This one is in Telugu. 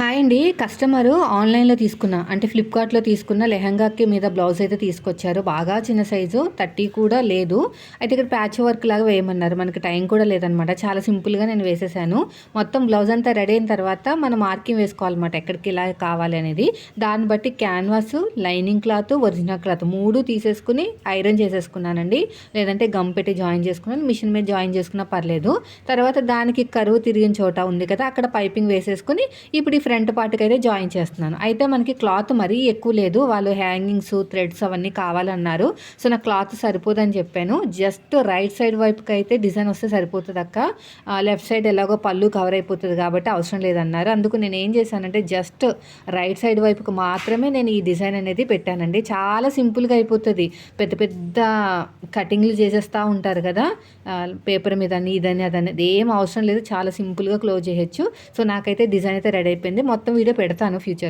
హాయ్ అండి. కస్టమరు ఆన్‌లైన్‌లో తీసుకున్న అంటే ఫ్లిప్‌కార్ట్‌లో తీసుకున్న లెహెంగాకి మీద బ్లౌజ్ అయితే తీసుకొచ్చారు. బాగా చిన్న సైజు 30 కూడా లేదు. అయితే ఇక్కడ ప్యాచ్ వర్క్ లాగా వేయమన్నారు. మనకి టైం కూడా లేదనమాట. చాలా సింపుల్‌గా నేను వేసేసాను. మొత్తం బ్లౌజ్ అంతా రెడీ అయిన తర్వాత మనం మార్కింగ్ వేసుకోవాలన్నమాట. ఎక్కడికి ఎలా కావాలి అనేది. దాన్ని బట్టి canvas, lining cloth, original cloth 3 తీసేసుకొని ఐరన్ చేసేసుకున్నానండి. లేదంటే గమ్ పెట్టి జాయిన్ చేసుకున్నాను. మిషన్ మీద జాయిన్ చేసుకున్నా పర్లేదు. తర్వాత దానికి కరువు తిరిగిన చోట ఉంది కదా! అక్కడ పైపింగ్ వేసేసుకొని ఇప్పుడు ఈ ఫ్రంట్ పార్ట్‌కి అయితే జాయిన్ చేస్తున్నాను. అయితే మనకి క్లాత్ మరీ ఎక్కువ లేదు. వాళ్ళు హ్యాంగింగ్స్, థ్రెడ్స్ అవన్నీ కావాలన్నారు. సో, నాకు క్లాత్ సరిపోదని చెప్పాను. జస్ట్ రైట్ సైడ్ వైపుకైతే డిజైన్ వస్తే సరిపోతదక్క. లెఫ్ట్ సైడ్ ఎలాగో పళ్ళు కవర్ అయిపోతది కాబట్టి అవసరం లేదన్నారు. అందుకు నేనేం చేశానంటే జస్ట్ రైట్ సైడ్ వైపుకి మాత్రమే నేను ఈ డిజైన్ అనేది పెట్టానండి. చాలా సింపుల్‌గా అయిపోతది. పెద్ద పెద్ద కటింగ్‌లు చేసేస్తా ఉంటారు కదా! పేపర్ మీదని, ఇదని, అదని అదేం అవసరం లేదు. చాలా సింపుల్‌గా క్లోజ్ చేయొచ్చు. సో, నాకైతే డిజైన్ అయితే రెడీ అయిపోయింది. మొత్తం వీడియో పెడతాను ఫ్యూచర్‌లో.